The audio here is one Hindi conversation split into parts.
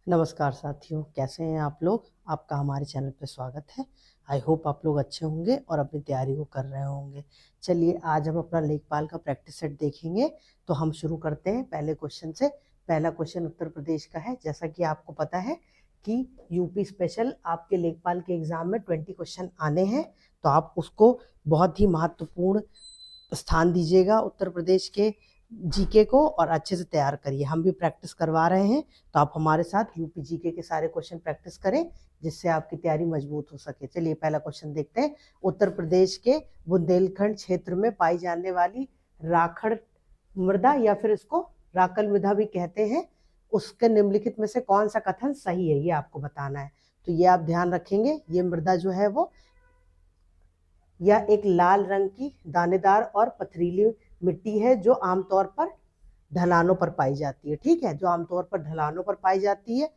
नमस्कार साथियों, कैसे हैं आप लोग। आपका हमारे चैनल पे स्वागत है। आई होप आप लोग अच्छे होंगे और अपनी तैयारी को कर रहे होंगे। चलिए आज हम अपना लेखपाल का प्रैक्टिस सेट देखेंगे। तो हम शुरू करते हैं पहले क्वेश्चन से। पहला क्वेश्चन उत्तर प्रदेश का है। जैसा कि आपको पता है कि यूपी स्पेशल आपके लेखपाल के एग्जाम में 20 क्वेश्चन आने हैं, तो आप उसको बहुत ही महत्वपूर्ण स्थान दीजिएगा उत्तर प्रदेश के जीके को और अच्छे से तैयार करिए। हम भी प्रैक्टिस करवा रहे हैं, तो आप हमारे साथ यूपी जीके के सारे क्वेश्चन प्रैक्टिस करें जिससे आपकी तैयारी मजबूत हो सके। चलिए पहला क्वेश्चन देखते हैं। उत्तर प्रदेश के बुंदेलखंड क्षेत्र में पाई जाने वाली राखड़ मृदा या फिर इसको राकल मृदा भी कहते हैं, उसके निम्नलिखित में से कौन सा कथन सही है, ये आपको बताना है। तो ये आप ध्यान रखेंगे। ये मृदा जो है वो यह एक लाल रंग की दानेदार और पथरीली मिट्टी है जो आमतौर पर ढलानों पर पाई जाती है। ठीक है, जो आमतौर पर ढलानों पर पाई जाती है।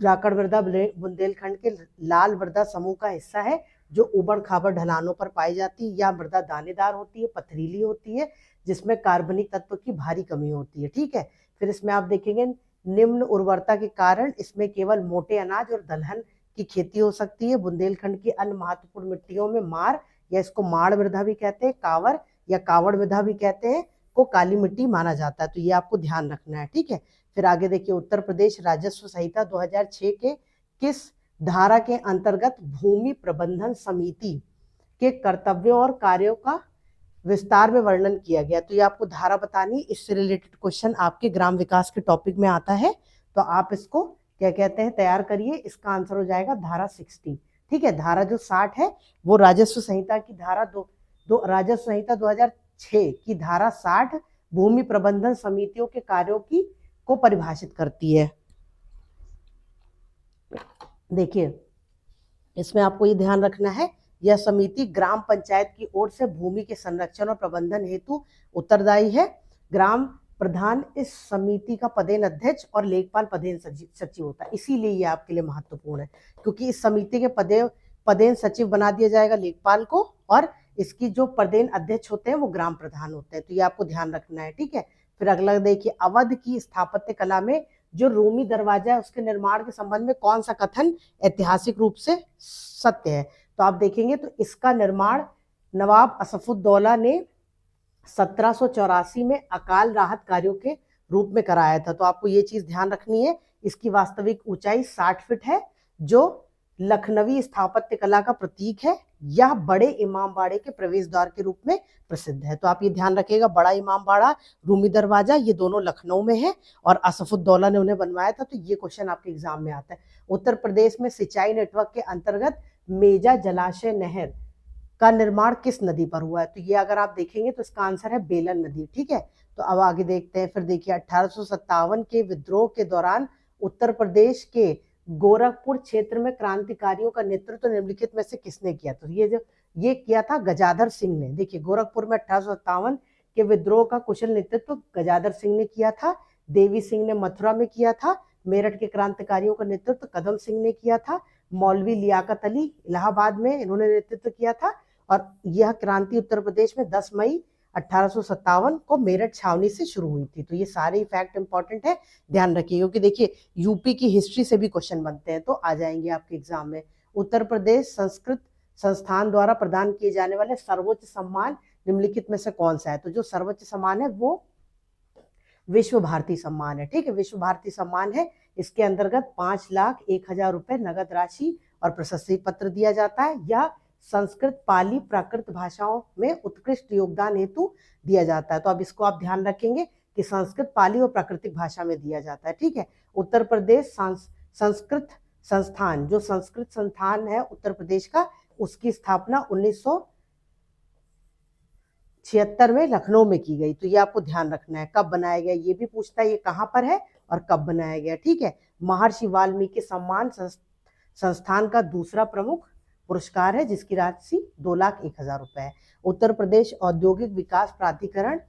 राकड़ मृदा बुंदेलखंड के लाल मृदा समूह का हिस्सा है जो उबड़ खाबड़ ढलानों पर पाई जाती है। यह मृदा दानेदार होती है, पथरीली होती है, जिसमें कार्बनिक तत्व की भारी कमी होती है। ठीक है, फिर इसमें आप देखेंगे निम्न उर्वरता के कारण इसमें केवल मोटे अनाज और दलहन की खेती हो सकती है। बुंदेलखंड की अन्य महत्वपूर्ण मिट्टियों में मार या इसको माड़ मृदा भी कहते हैं, कावर या कावड़ मृदा भी कहते हैं, को काली मिट्टी माना जाता है। तो ये आपको ध्यान रखना है। ठीक है, फिर आगे देखिए। उत्तर प्रदेश राजस्व संहिता 2006 के किस धारा के अंतर्गत भूमि प्रबंधन समिति के कर्तव्यों और कार्यों का विस्तार में वर्णन किया गया। तो ये आपको धारा बतानी। इससे रिलेटेड क्वेश्चन आपके ग्राम विकास के टॉपिक में आता है, तो आप इसको क्या कहते हैं तैयार करिए। इसका आंसर हो जाएगा धारा 60। ठीक है, धारा जो 60 है वो राजस्व संहिता की धारा राजस्व संहिता 2006 की धारा 60 भूमि प्रबंधन समितियों के कार्यों की को परिभाषित करती है। देखिए इसमें आपको ये ध्यान रखना है, यह समिति ग्राम पंचायत की ओर से भूमि के संरक्षण और प्रबंधन हेतु उत्तरदायी है। ग्राम प्रधान इस समिति का पदेन अध्यक्ष और लेखपाल पदेन सचिव होता है। इसीलिए ये आपके लिए महत्वपूर्ण है, क्योंकि इस समिति के पदेन सचिव बना दिया जाएगा लेखपाल को, और इसकी जो पदेन अध्यक्ष होते हैं वो ग्राम प्रधान होते हैं। तो ये आपको ध्यान रखना है। ठीक है, फिर अगला देखिए। अवध की स्थापत्य कला में जो रूमी दरवाजा है उसके निर्माण के संबंध में कौन सा कथन ऐतिहासिक रूप से सत्य है। तो आप देखेंगे तो इसका निर्माण नवाब असफुद्दौला ने 1784 में अकाल राहत कार्यों के रूप में कराया था। तो आपको ये चीज ध्यान रखनी है। इसकी वास्तविक ऊंचाई 60 फीट है, जो लखनवी स्थापत्य कला का प्रतीक है। यह बड़े इमामबाड़े के प्रवेश द्वार के रूप में प्रसिद्ध है। तो आप ये ध्यान रखिएगा, बड़ा इमामबाड़ा, रूमी दरवाजा, ये दोनों लखनऊ में है और असफुद्दौला ने उन्हें बनवाया था। तो ये क्वेश्चन आपके एग्जाम में आता है। उत्तर प्रदेश में सिंचाई नेटवर्क के अंतर्गत मेजा जलाशय नहर का निर्माण किस नदी पर हुआ है। तो ये अगर आप देखेंगे तो इसका आंसर है बेलन नदी। ठीक है, तो अब आगे देखते हैं। फिर देखिए 1857 के विद्रोह के दौरान उत्तर प्रदेश के गोरखपुर क्षेत्र में क्रांतिकारियों का नेतृत्व निम्नलिखित में से किसने किया। तो ये किया था गजाधर सिंह ने। देखिए गोरखपुर में 1857 के विद्रोह का कुशल नेतृत्व गजाधर सिंह ने किया था। देवी सिंह ने मथुरा में किया था। मेरठ के क्रांतिकारियों का नेतृत्व कदम सिंह ने किया था। मौलवी लियाकत अली इलाहाबाद में इन्होंने नेतृत्व किया था। और यह क्रांति उत्तर प्रदेश में 10 मई 1857 को मेरठ छावनी से शुरू हुई थी। तो ये सारे फैक्ट इंपॉर्टेंट है, ध्यान रखिए, क्योंकि देखिए यूपी की हिस्ट्री से भी क्वेश्चन बनते हैं तो आ जाएंगे आपके एग्जाम में। उत्तर प्रदेश संस्कृत संस्थान द्वारा प्रदान किए जाने वाले सर्वोच्च सम्मान निम्नलिखित में से कौन सा है। तो जो सर्वोच्च सम्मान है वो विश्व भारती सम्मान है। ठीक है, विश्व भारती सम्मान है। इसके अंतर्गत 5,01,000 रुपए नगद राशि और प्रशस्ति पत्र दिया जाता है। यह संस्कृत, पाली, प्राकृत भाषाओं में उत्कृष्ट योगदान हेतु दिया जाता है। तो अब इसको आप ध्यान रखेंगे कि संस्कृत, पाली और प्राकृतिक भाषा में दिया जाता है। ठीक है, उत्तर प्रदेश संस्कृत संस्थान, जो संस्कृत संस्थान है उत्तर प्रदेश का, उसकी स्थापना 1976 में लखनऊ में की गई। तो ये आपको ध्यान रखना है। कब बनाया गया ये भी पूछता है, ये कहाँ पर है और कब बनाया गया। ठीक है, महर्षि वाल्मीकि सम्मान संस्थान का दूसरा प्रमुख पुरस्कार है, जिसकी राशि 2,01,000 रुपए है। उत्तर प्रदेश औद्योगिक विकास प्राधिकरण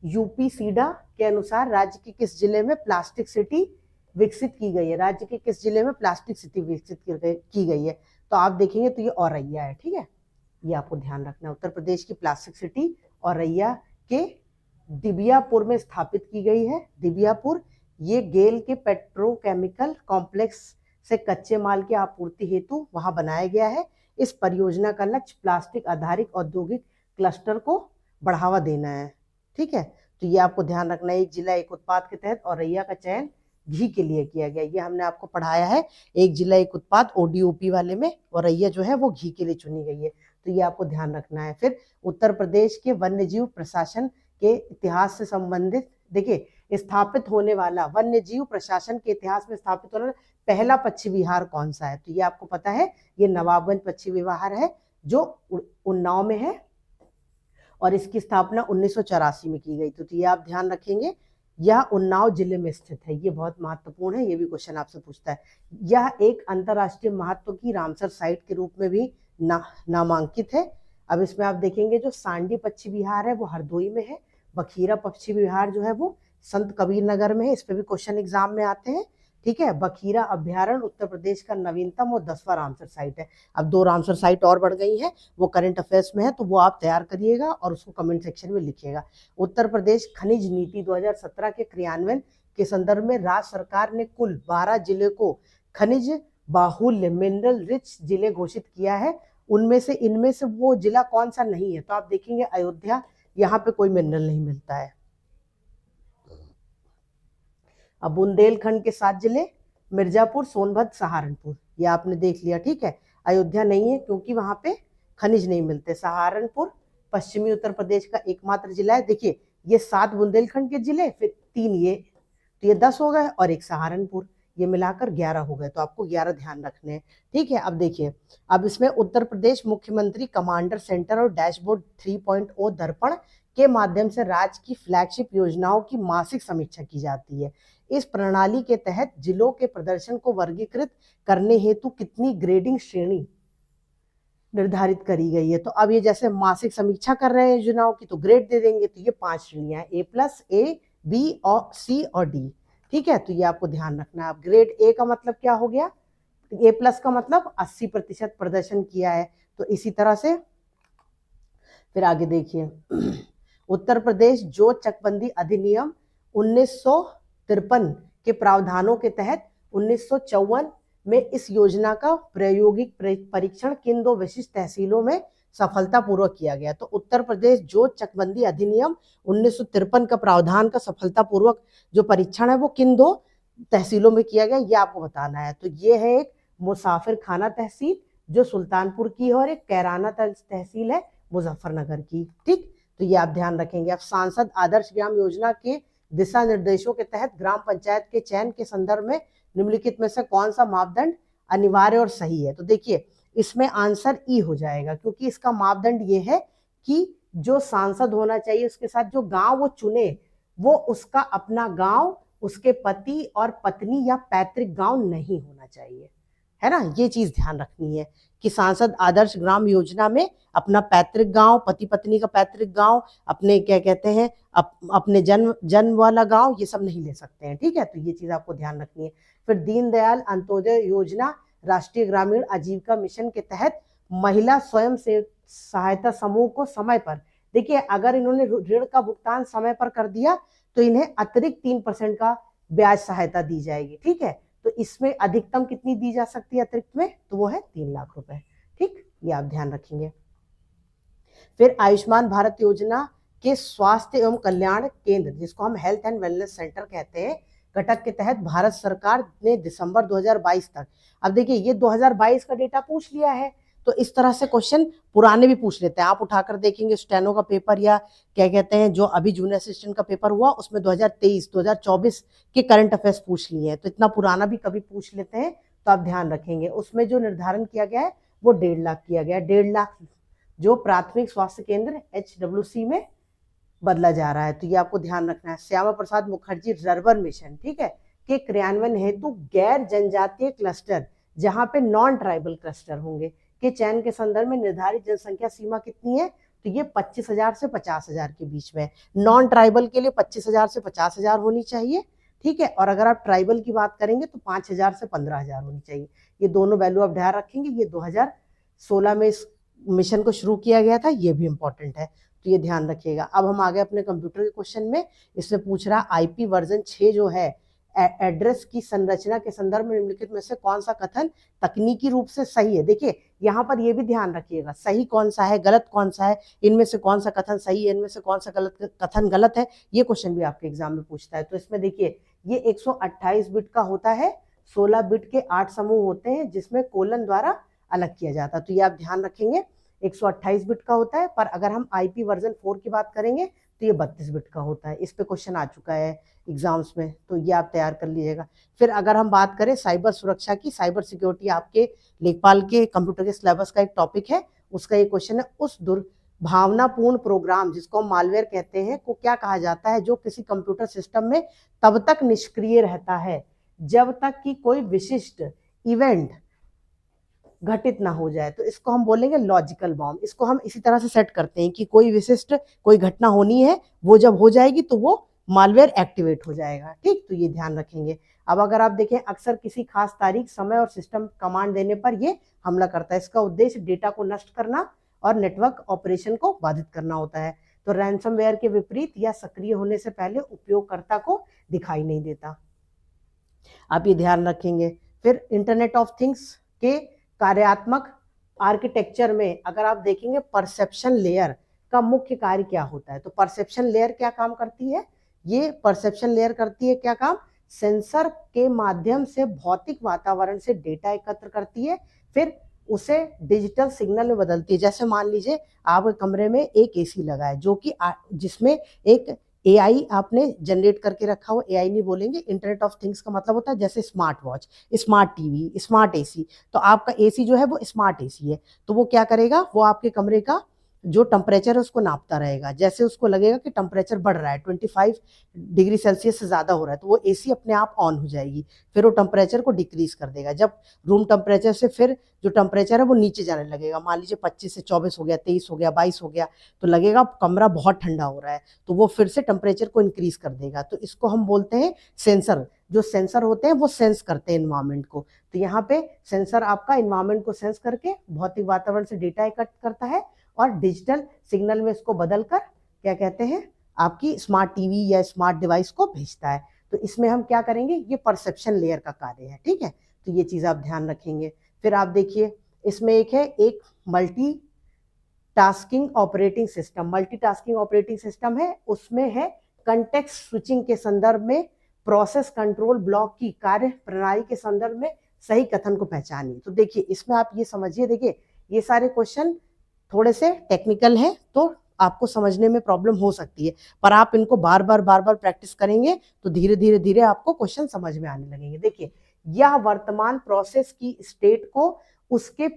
यूपी सीडा के अनुसार राज्य के किस जिले में प्लास्टिक सिटी विकसित की गई है। राज्य के किस जिले में प्लास्टिक सिटी विकसित की गई है। तो आप देखेंगे तो ये औरैया है। ठीक है, ये आपको ध्यान रखना है। उत्तर प्रदेश की प्लास्टिक सिटी औरैया के दिबियापुर में स्थापित की गई है। दिबियापुर ये गेल के पेट्रोकेमिकल कॉम्प्लेक्स से कच्चे माल की आपूर्ति हेतु वहां बनाया गया है। इस परियोजना का लक्ष्य प्लास्टिक आधारित औद्योगिक क्लस्टर को बढ़ावा देना है। ठीक है, तो ये आपको ध्यान रखना है। एक जिला एक उत्पाद के तहत औरैया का चयन घी के लिए किया गया। ये हमने आपको पढ़ाया है, एक जिला एक उत्पाद ओडीओपी वाले में औरैया जो है वो घी के लिए चुनी गई है, तो ये आपको ध्यान रखना है। फिर उत्तर प्रदेश के वन्य जीव प्रशासन के इतिहास से संबंधित, देखिए स्थापित होने वाला वन्य जीव प्रशासन के इतिहास में स्थापित होने वाला पहला पक्षी विहार कौन सा है, तो ये आपको पता है, ये नवाबगंज पक्षी विहार है जो उन्नाव में है और इसकी स्थापना 1984 में की गई। तो ये आप ध्यान रखेंगे, यह उन्नाव जिले में स्थित है। ये बहुत महत्वपूर्ण है, ये भी क्वेश्चन आपसे पूछता है। यह एक अंतरराष्ट्रीय महत्व की रामसर साइट के रूप में भी नामांकित है। अब इसमें आप देखेंगे जो सांडी पक्षी विहार है वो हरदोई में है, बखीरा पक्षी विहार जो है वो संत कबीर नगर में है। इस पे भी क्वेश्चन एग्जाम में आते हैं। ठीक है, बखीरा अभ्यारण्य उत्तर प्रदेश का नवीनतम और 10वां रामसर साइट है। अब 2 रामसर साइट और बढ़ गई हैं, वो करंट अफेयर्स में है, तो वो आप तैयार करिएगा और उसको कमेंट सेक्शन में लिखिएगा। उत्तर प्रदेश खनिज नीति 2017 के क्रियान्वयन के संदर्भ में राज्य सरकार ने कुल 12 जिले को खनिज बाहुल्य मिनरल रिच जिले घोषित किया है। इनमें से वो जिला कौन सा नहीं है, तो आप देखेंगे अयोध्या, यहाँ पे कोई मिनरल नहीं मिलता है। अब बुंदेलखंड के 7 जिले मिर्जापुर, सोनभद्र, सहारनपुर, ये आपने देख लिया। ठीक है, अयोध्या नहीं है क्योंकि वहां पे खनिज नहीं मिलते। सहारनपुर पश्चिमी उत्तर प्रदेश का एकमात्र जिला है। देखिए ये 7 बुंदेलखंड के जिले, फिर 3 ये, तो ये 10 हो गए और एक सहारनपुर, ये मिलाकर 11 हो गए। तो आपको 11 ध्यान रखने हैं। ठीक है, अब देखिए, अब इसमें उत्तर प्रदेश मुख्यमंत्री कमांडर सेंटर और डैशबोर्ड 3.0 दर्पण के माध्यम से राज्य की फ्लैगशिप योजनाओं की मासिक समीक्षा की जाती है। इस प्रणाली के तहत जिलों के प्रदर्शन को वर्गीकृत करने हेतु कितनी ग्रेडिंग श्रेणी निर्धारित करी गई है। तो अब ये जैसे मासिक समीक्षा कर रहे हैं योजनाओं की, तो ग्रेड दे देंगे, तो ये 5 श्रेणियां हैं, A+, A, B और C और D। ठीक है, तो ये आपको ध्यान रखना है। अब ग्रेड ए का मतलब क्या हो गया, A+ का मतलब 80% प्रदर्शन किया है। तो इसी तरह से फिर आगे देखिए, उत्तर प्रदेश जो चकबंदी अधिनियम 1953 के प्रावधानों के तहत 1954 में इस योजना का प्रायोगिक परीक्षण किन 2 विशिष्ट तहसीलों में सफलतापूर्वक किया गया। तो उत्तर प्रदेश जो चकबंदी अधिनियम 1953 का प्रावधान का सफलतापूर्वक जो परीक्षण है वो किन 2 तहसीलों में किया गया, ये आपको बताना है। तो ये है एक मुसाफिर खाना तहसील जो सुल्तानपुर की है और एक कैराना तहसील है मुजफ्फरनगर की। ठीक, तो ये आप ध्यान रखेंगे। अब सांसद आदर्श ग्राम योजना के दिशा निर्देशों के तहत ग्राम पंचायत के चयन के संदर्भ में निम्नलिखित में से कौन सा मापदंड अनिवार्य और सही है। तो देखिए इसमें आंसर ई हो जाएगा, क्योंकि इसका मापदंड ये है कि जो सांसद होना चाहिए उसके साथ जो गांव वो चुने वो उसका अपना गांव, उसके पति और पत्नी या पैतृक गांव नहीं होना चाहिए, है ना। ये चीज ध्यान रखनी है कि सांसद आदर्श ग्राम योजना में अपना पैतृक गांव, पति पत्नी का पैतृक गांव, अपने क्या कहते हैं अपने जन्म वाला गांव, ये सब नहीं ले सकते हैं। ठीक है, तो ये चीज आपको ध्यान रखनी है। फिर दीनदयाल अंत्योदय योजना राष्ट्रीय ग्रामीण आजीविका मिशन के तहत महिला स्वयं से सहायता समूह को समय पर, देखिए अगर इन्होंने ऋण का भुगतान समय पर कर दिया तो इन्हें अतिरिक्त 3% का ब्याज सहायता दी जाएगी। ठीक है, तो इसमें अधिकतम कितनी दी जा सकती है अतिरिक्त में, तो वो है 3 लाख रुपए। ठीक, ये आप ध्यान रखेंगे। फिर आयुष्मान भारत योजना के स्वास्थ्य एवं कल्याण केंद्र, जिसको हम हेल्थ एंड वेलनेस सेंटर कहते हैं, घटक के तहत भारत सरकार ने दिसंबर 2022 तक, अब देखिए ये 2022 का डेटा पूछ लिया है, तो इस तरह से क्वेश्चन पुराने भी पूछ लेते हैं। आप उठाकर देखेंगे स्टेनो का पेपर या क्या कहते हैं जो अभी जूनियर असिस्टेंट का पेपर हुआ उसमें 2023, 2024 के करंट अफेयर्स पूछ लिए हैं, तो इतना पुराना भी कभी पूछ लेते हैं, तो आप ध्यान रखेंगे। उसमें जो निर्धारण किया गया है वो 1.5 लाख किया गया है। 1.5 लाख जो प्राथमिक स्वास्थ्य केंद्र HWC में बदला जा रहा है, तो ये आपको ध्यान रखना है। श्यामा प्रसाद मुखर्जी रर्बन मिशन, ठीक है, के क्रियान्वयन हेतु गैर जनजातीय क्लस्टर, जहां पे नॉन ट्राइबल क्लस्टर होंगे, के चयन के संदर्भ में निर्धारित जनसंख्या सीमा कितनी है, तो ये 25,000 से 50,000 के बीच में। नॉन ट्राइबल के लिए 25,000 से 50,000 होनी चाहिए, ठीक है, और अगर आप ट्राइबल की बात करेंगे तो 5,000 से 15,000 होनी चाहिए। ये दोनों वैल्यू आप ध्यान रखेंगे। ये 2016 में इस मिशन को शुरू किया गया था, ये भी इंपॉर्टेंट है, तो ये ध्यान रखिएगा। अब हम आगे अपने कंप्यूटर के क्वेश्चन में, इसमें पूछ रहा IP वर्जन 6 जो है एड्रेस की संरचना के संदर्भ में निम्नलिखित में से कौन सा कथन तकनीकी रूप से सही है। देखिए यहाँ पर ये भी ध्यान रखिएगा, सही कौन सा है, गलत कौन सा है, इनमें से कौन सा कथन सही है, इनमें से कौन सा कथन गलत है, ये क्वेश्चन भी आपके एग्जाम में पूछता है। तो इसमें देखिए ये 128 बिट का होता है, 16 बिट के 8 समूह होते हैं जिसमें कोलन द्वारा अलग किया जाता है। तो ये आप ध्यान रखेंगे 128 बिट का होता है, पर अगर हम IP वर्जन 4 की बात करेंगे तो ये 32 बिट का होता है। इस पे क्वेश्चन आ चुका है एग्जाम्स में, तो ये आप तैयार कर लीजिएगा। फिर अगर हम बात करें साइबर सुरक्षा की, साइबर सिक्योरिटी आपके लेखपाल के कंप्यूटर के सिलेबस का एक टॉपिक है, उसका ये क्वेश्चन है, उस दुर्भावनापूर्ण प्रोग्राम जिसको हम मालवेयर कहते हैं को क्या कहा जाता है जो किसी कंप्यूटर सिस्टम में तब तक निष्क्रिय रहता है जब तक कि कोई विशिष्ट इवेंट घटित ना हो जाए। तो इसको हम बोलेंगे लॉजिकल बॉम्ब। इसको हम इसी तरह से सेट करते हैं कि कोई विशिष्ट कोई घटना होनी है, वो जब हो जाएगी तो वो मालवेयर एक्टिवेट हो जाएगा। ठीक, तो ये ध्यान रखेंगे। अब अगर आप देखें, अक्सर किसी खास तारीख, समय और सिस्टम कमांड देने पर ये हमला करता है। इसका उद्देश्य डेटा को नष्ट करना और नेटवर्क ऑपरेशन को बाधित करना होता है। तो रैंसमवेयर के विपरीत या सक्रिय होने से पहले उपयोगकर्ता को दिखाई नहीं देता। आप ये ध्यान रखेंगे। फिर इंटरनेट ऑफ थिंग्स के कार्यात्मक आर्किटेक्चर में अगर आप देखेंगे परसेप्शन लेयर का मुख्य कार्य क्या होता है। तो परसेप्शन लेयर क्या काम करती है, ये परसेप्शन लेयर करती है क्या काम, सेंसर के माध्यम से भौतिक वातावरण से डेटा एकत्र करती है, फिर उसे डिजिटल सिग्नल में बदलती है। जैसे मान लीजिए आपके कमरे में एक AC लगा है जो कि जिसमें एक AI आपने जनरेट करके रखा हो, AI नहीं बोलेंगे, इंटरनेट ऑफ थिंग्स का मतलब होता है जैसे smart watch, smart TV, smart AC। तो आपका AC जो है वो स्मार्ट AC है, तो वो क्या करेगा, वो आपके कमरे का जो टेम्परेचर है उसको नापता रहेगा। जैसे उसको लगेगा कि टेम्परेचर बढ़ रहा है, 25 डिग्री सेल्सियस से ज़्यादा हो रहा है, तो वो AC अपने आप ऑन हो जाएगी, फिर वो टेम्परेचर को डिक्रीज कर देगा। जब रूम टेम्परेचर से फिर जो टेम्परेचर है वो नीचे जाने लगेगा, मान लीजिए 25 से 24 हो गया, 23 हो गया, 22 हो गया, तो लगेगा कमरा बहुत ठंडा हो रहा है, तो वो फिर से टेम्परेचर को इंक्रीज कर देगा। तो इसको हम बोलते हैं सेंसर। जो सेंसर होते हैं वो सेंस करते हैं इन्वायरमेंट को। तो यहाँ पे सेंसर आपका इन्वायरमेंट को सेंस करके भौतिक वातावरण से डेटा एकत्र करता है और डिजिटल सिग्नल में इसको बदलकर क्या कहते हैं, आपकी स्मार्ट TV या स्मार्ट डिवाइस को भेजता है। तो इसमें हम क्या करेंगे, ये परसेप्शन लेयर का कार्य है। ठीक है, तो ये चीज़ आप ध्यान रखेंगे। फिर आप देखिए इसमें एक है, एक multi tasking operating system. Multitasking operating system है, उसमें है कंटेक्स्ट स्विचिंग के संदर्भ में प्रोसेस कंट्रोल ब्लॉक की कार्य प्रणाली के संदर्भ में सही कथन को पहचानिए। तो देखिए इसमें आप ये समझिए, देखिए ये सारे क्वेश्चन थोड़े से टेक्निकल है तो आपको समझने में प्रॉब्लम हो सकती है, पर आप इनको बार बार प्रैक्टिस करेंगे तो धीरे धीरे आपको क्वेश्चन समझ में आने लगेंगे। देखिए यह वर्तमान प्रोसेस की स्टेट को उसके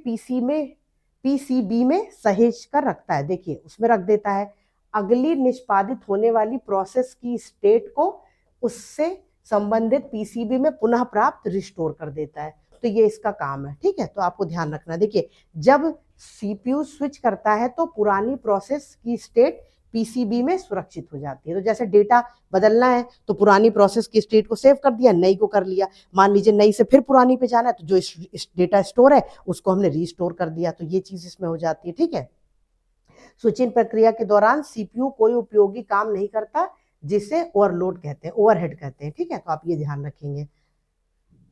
PCB में सहेज कर रखता है। देखिए उसमें रख देता है, अगली निष्पादित होने वाली प्रोसेस की स्टेट को उससे संबंधित PCB में पुनः प्राप्त रिस्टोर कर देता है। तो ये इसका काम है। ठीक है, तो आपको ध्यान रखना। देखिए जब CPU स्विच करता है तो पुरानी प्रोसेस की स्टेट PCB में सुरक्षित हो जाती है। तो जैसे डेटा बदलना है तो पुरानी प्रोसेस की स्टेट को सेव कर दिया, नई को कर लिया, मान लीजिए नई से फिर पुरानी पे जाना है तो जो डेटा स्टोर है उसको हमने रीस्टोर कर दिया। तो ये चीज इसमें हो जाती है। ठीक है, स्विचिंग प्रक्रिया के दौरान CPU कोई उपयोगी काम नहीं करता जिसे ओवरलोड कहते हैं, ओवरहेड कहते हैं। ठीक है, तो आप ये ध्यान रखेंगे।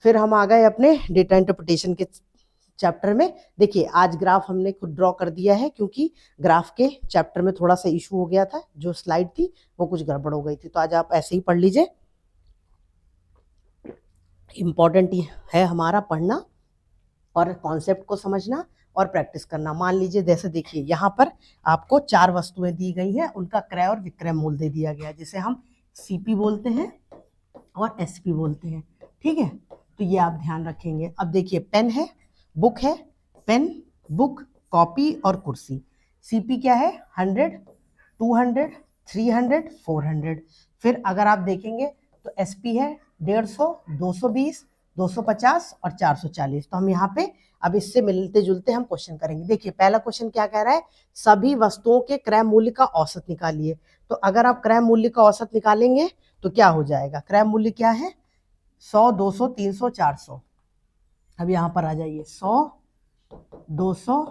फिर हम आ गए अपने डेटा इंटरप्रिटेशन के चैप्टर में। देखिए आज ग्राफ हमने खुद ड्रॉ कर दिया है क्योंकि ग्राफ के चैप्टर में थोड़ा सा इशू हो गया था, जो स्लाइड थी वो कुछ गड़बड़ हो गई थी, तो आज आप ऐसे ही पढ़ लीजिए। इम्पॉर्टेंट है हमारा पढ़ना और कॉन्सेप्ट को समझना और प्रैक्टिस करना। मान लीजिए जैसे देखिए यहाँ पर आपको 4 वस्तुएं दी गई हैं, उनका क्रय और विक्रय मूल्य दे दिया गया है, जिसे हम CP बोलते हैं और SP बोलते हैं। ठीक है, तो ये आप ध्यान रखेंगे। अब देखिए पेन है, बुक है, पेन, बुक, कॉपी और कुर्सी। CP क्या है, 100, 200, 300, 400। फिर अगर आप देखेंगे तो SP है 150, 220, 250 और 440। तो हम यहाँ पे अब इससे मिलते जुलते हम क्वेश्चन करेंगे। देखिए पहला क्वेश्चन क्या कह रहा है, सभी वस्तुओं के क्रय मूल्य का औसत निकालिए। तो अगर आप क्रय मूल्य का औसत निकालेंगे तो क्या हो जाएगा, क्रय मूल्य क्या है, 100, 200, 300, 400। अब यहाँ पर आ जाइए, 100, 200,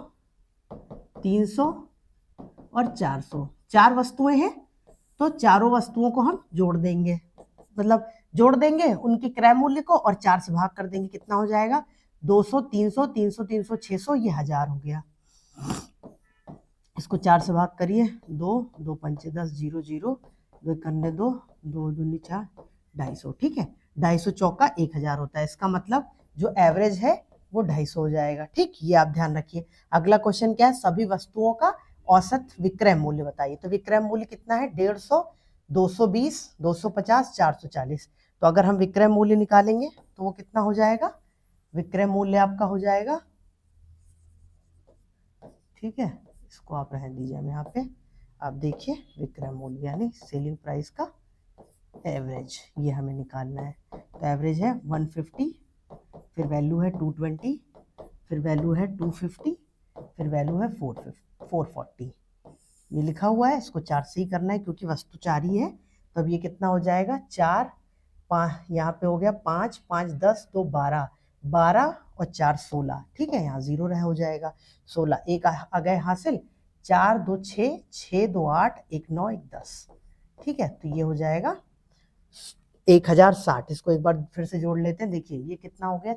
300 और 400। 4 वस्तुएं हैं तो चारों वस्तुओं को हम जोड़ देंगे, मतलब जोड़ देंगे उनके क्रय मूल्य को और 4 से भाग कर देंगे, कितना हो जाएगा 200, 300, 300, 300, 600, ये 1000 हो गया। इसको 4 से भाग करिए, 2, 2 पंचे 10, 0, 0, 2 कन्ने 2, 2 दूनी 4, 250, ठीक है। 250 चौका 1000 होता है, इसका मतलब जो एवरेज है वो 250 हो जाएगा, ठीक। ये आप ध्यान रखिए। अगला क्वेश्चन क्या है, सभी वस्तुओं का औसत विक्रय मूल्य बताइए। तो विक्रय मूल्य कितना है 150, 220, 250, 440। तो अगर हम विक्रय मूल्य निकालेंगे तो वो कितना हो जाएगा, विक्रय मूल्य आपका हो जाएगा, ठीक है। इसको आप रहने दीजिए, हम यहाँ पे आप देखिए विक्रय मूल्य यानी सेलिंग प्राइस का एवरेज, ये हमें निकालना है। तो एवरेज है 150, फिर वैल्यू है 220, फिर वैल्यू है 250, फिर वैल्यू है 440। ये लिखा हुआ है, इसको 4 से ही करना है क्योंकि वस्तु 4 ही है। तो अब ये कितना हो जाएगा 4, 5, यहाँ पे हो गया 5, 5, 10, 2, 12, 12 और 4, 16, ठीक है। यहाँ 0 रह हो जाएगा, 16 एक आ गए हासिल, 4, 2, 6, 6, 2, 8, 1, 9, 1, 10, ठीक है। तो ये हो जाएगा 1060। इसको एक बार फिर से जोड़ लेते हैं, देखिए ये कितना हो गया,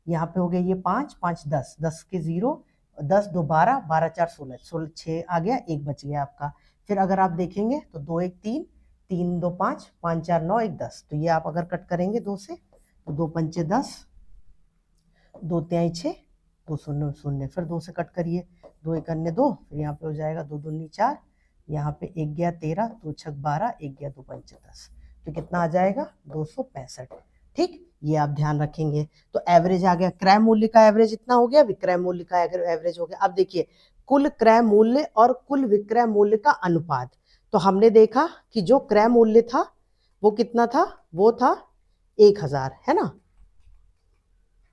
यहाँ पे हो गया ये 5, 5, 10, 10 के 0, 10, 2, 12, 12, 4, 16, 16, 6 आ गया, 1 बच गया आपका। फिर अगर आप देखेंगे तो 2, 1, 3, 3, 2, 5, 5, 4, 9, 1, 10। तो ये आप अगर कट करेंगे 2 से तो 2 पंचे 10, 2 तिहाई 6, 2 शून्य शून्य, फिर 2 से कट करिए, 2 एक अन्य 2, फिर यहाँ पे हो जाएगा 2 दूनी 4, यहाँ पे 1 गया 13, 2 छक 12, 1 गया 2 पंचे 10। तो कितना आ जाएगा 265, ठीक। ये आप ध्यान रखेंगे। तो एवरेज आ गया, क्रय मूल्य का एवरेज इतना हो गया, विक्रय मूल्य का एवरेज हो गया। अब देखिए कुल क्रय मूल्य और कुल विक्रय मूल्य का अनुपात। तो हमने देखा कि जो क्रय मूल्य था वो कितना था, वो था 1000, है ना।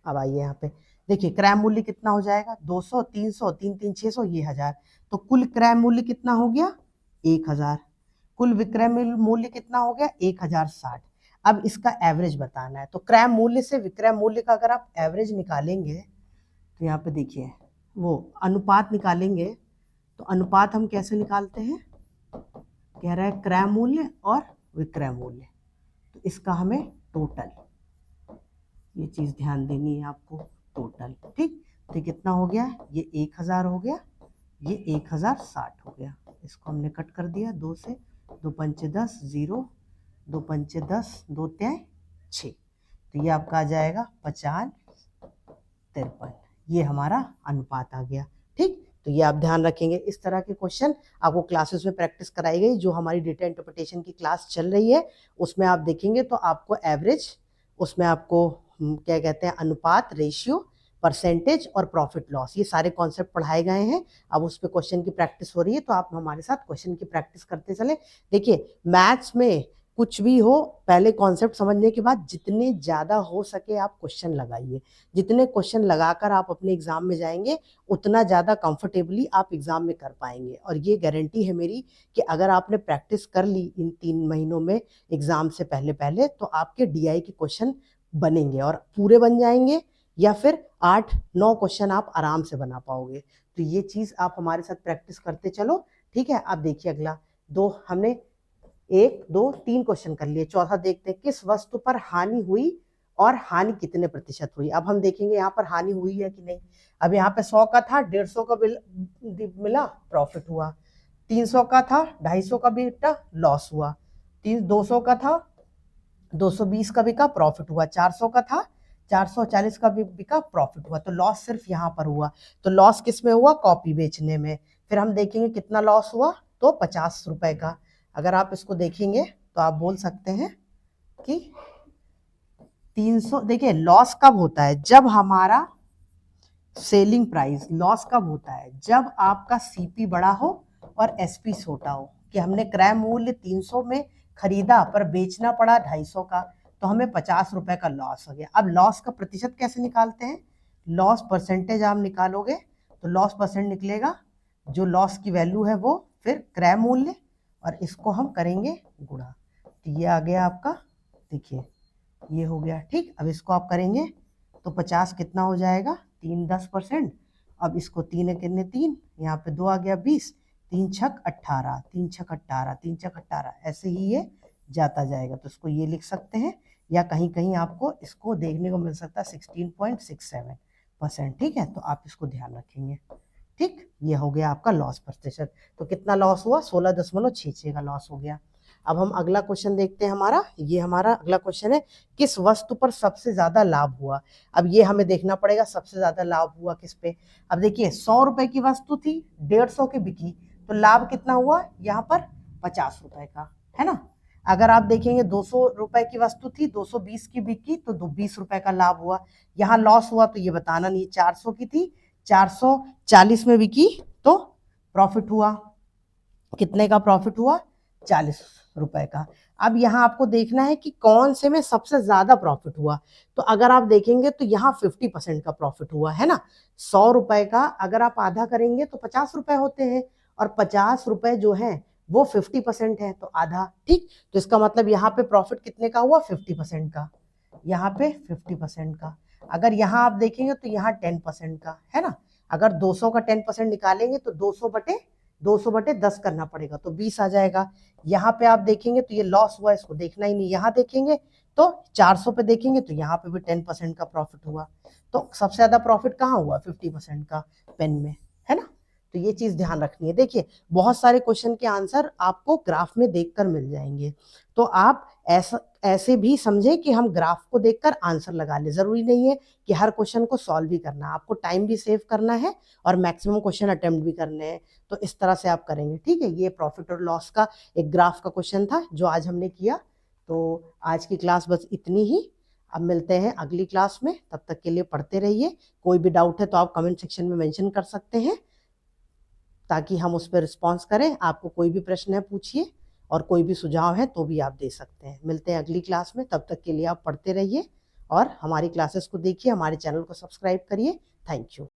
अब आइए यहाँ पे देखिए क्रय मूल्य कितना हो जाएगा 200, 300, 3, 3, 600, ये 1000। तो कुल क्रय मूल्य कितना हो गया 1000। कुल विक्रय मूल्य कितना हो गया 1060। अब इसका एवरेज बताना है। तो क्रय मूल्य से विक्रय मूल्य का अगर आप एवरेज निकालेंगे तो यहाँ पे देखिए वो अनुपात निकालेंगे। तो अनुपात हम कैसे निकालते हैं, कह रहा है क्रय मूल्य और विक्रय मूल्य। तो इसका हमें टोटल, ये चीज ध्यान देनी है आपको, टोटल, ठीक। तो कितना हो गया, ये 1000 हो गया, ये 1060 हो गया। इसको हमने कट कर दिया 2 से, 2 पंचे 10, 0, 2 पंचे 10, 2 तिहाई 6। तो ये आपका आ जाएगा 50, 53। ये हमारा अनुपात आ गया, ठीक। तो ये आप ध्यान रखेंगे। इस तरह के क्वेश्चन आपको क्लासेस में प्रैक्टिस कराई गई, जो हमारी डेटा इंटरप्रिटेशन की क्लास चल रही है उसमें आप देखेंगे तो आपको एवरेज, उसमें आपको क्या कहते हैं अनुपात, रेशियो, परसेंटेज और प्रॉफिट लॉस, ये सारे कॉन्सेप्ट पढ़ाए गए हैं। अब उस पर क्वेश्चन की प्रैक्टिस हो रही है, तो आप हमारे साथ क्वेश्चन की प्रैक्टिस करते चले। देखिए मैथ्स में कुछ भी हो, पहले कॉन्सेप्ट समझने के बाद जितने ज़्यादा हो सके आप क्वेश्चन लगाइए। जितने क्वेश्चन लगाकर आप अपने एग्जाम में जाएंगे उतना ज़्यादा कंफर्टेबली आप एग्जाम में कर पाएंगे। और ये गारंटी है मेरी कि अगर आपने प्रैक्टिस कर ली इन 3 महीनों में एग्जाम से पहले पहले, तो आपके डीआई के क्वेश्चन बनेंगे और पूरे बन जाएंगे, या फिर 8-9 क्वेश्चन आप आराम से बना पाओगे। तो ये चीज़ आप हमारे साथ प्रैक्टिस करते चलो, ठीक है। आप देखिए अगला हमने 1, 2, 3 क्वेश्चन कर लिए। चौथा देखते हैं, किस वस्तु पर हानि हुई और हानि कितने प्रतिशत हुई। अब हम देखेंगे यहाँ पर हानि हुई है कि नहीं। अब यहाँ पे 100 का था, 150 का बिल मिला, प्रॉफिट हुआ। 300 का था, 250 का बिका, लॉस हुआ। 200 का था, 220 का बिका, प्रॉफिट हुआ। 400 का था, 440 का भी बिका, प्रॉफिट हुआ। तो लॉस सिर्फ यहाँ पर हुआ। तो लॉस किस में हुआ, कॉपी बेचने में। फिर हम देखेंगे कितना लॉस हुआ, तो 50 रुपए का। अगर आप इसको देखेंगे तो आप बोल सकते हैं कि 300, देखिए लॉस कब होता है, जब हमारा सेलिंग प्राइस, लॉस कब होता है जब आपका सीपी बड़ा हो और एसपी छोटा हो। कि हमने क्रय मूल्य 300 में खरीदा पर बेचना पड़ा 250 का, तो हमें 50 रुपए का लॉस हो गया। अब लॉस का प्रतिशत कैसे निकालते हैं, लॉस परसेंटेज आप निकालोगे तो लॉस परसेंट निकलेगा, जो लॉस की वैल्यू है वो, फिर क्रय मूल्य, और इसको हम करेंगे गुणा। तो ये आ गया आपका, देखिए ये हो गया, ठीक। अब इसको आप करेंगे तो 50 कितना हो जाएगा, 3 10%। अब इसको 3 कितने 3, यहाँ पे 2 आ गया 20, 3 छक 18, 3 छक 18, 3 छक 18, ऐसे ही ये जाता जाएगा। तो इसको ये लिख सकते हैं या कहीं कहीं आपको इसको देखने को मिल सकता है 16.67%। ठीक है, तो आप इसको ध्यान रखेंगे। ठीक, ये हो गया आपका लॉस प्रतिशत। तो कितना लॉस हुआ? 16.66 का लॉस हो गया। अब हम अगला क्वेश्चन देखते हैं। हमारा अगला क्वेश्चन है, किस वस्तु पर सबसे ज्यादा लाभ हुआ? अब ये हमें देखना पड़ेगा सबसे ज्यादा लाभ हुआ किस पे। अब देखिए 100 रुपए की वस्तु थी, 150 की बिकी, तो लाभ कितना हुआ यहाँ पर? 50 रुपए का, है ना। अगर आप देखेंगे 200 रुपए की वस्तु थी, 220 की बिकी, तो 20 रुपए का लाभ हुआ। यहाँ लॉस हुआ तो ये बताना नहीं। 400 की थी, 440 में बिकी, तो प्रॉफिट हुआ। कितने का प्रॉफिट हुआ? 40 रुपए का। अब यहाँ आपको देखना है कि कौन से में सबसे ज्यादा प्रॉफिट हुआ। तो अगर आप देखेंगे तो यहाँ 50% का प्रॉफिट हुआ, है ना। 100 रुपए का अगर आप आधा करेंगे तो 50 रुपए होते हैं, और 50 रुपए जो है वो 50% है, तो आधा। ठीक, तो इसका मतलब यहाँ पे प्रॉफिट कितने का हुआ? 50% का। यहाँ पे 50% का। अगर यहाँ आप देखेंगे तो यहाँ 10% का, है ना। अगर 200 का 10% निकालेंगे तो 200/10 करना पड़ेगा, तो 20 आ जाएगा। यहाँ पे आप देखेंगे तो ये लॉस हुआ, इसको देखना ही नहीं। यहाँ देखेंगे तो 400 पे देखेंगे तो यहाँ पे भी 10% का प्रॉफिट हुआ। तो सबसे ज्यादा प्रॉफिट कहाँ हुआ? 50% का पेन में, है ना। तो ये चीज ध्यान रखनी है। देखिए बहुत सारे क्वेश्चन के आंसर आपको ग्राफ में देखकर मिल जाएंगे, तो आप ऐसे भी समझे कि हम ग्राफ को देखकर आंसर लगा ले। जरूरी नहीं है कि हर क्वेश्चन को सॉल्व भी करना, आपको टाइम भी सेव करना है और मैक्सिमम क्वेश्चन अटेम्प्ट भी करने हैं। तो इस तरह से आप करेंगे। ठीक है, ये प्रॉफिट और लॉस का एक ग्राफ का क्वेश्चन था जो आज हमने किया। तो आज की क्लास बस इतनी ही। अब मिलते हैं अगली क्लास में, तब तक के लिए पढ़ते रहिए। कोई भी डाउट है तो आप कमेंट सेक्शन में मेंशन कर सकते हैं, ताकि हम उस पर रिस्पॉन्स करें। आपको कोई भी प्रश्न है पूछिए, और कोई भी सुझाव है तो भी आप दे सकते हैं। मिलते हैं अगली क्लास में, तब तक के लिए आप पढ़ते रहिए और हमारी क्लासेस को देखिए, हमारे चैनल को सब्सक्राइब करिए। Thank you.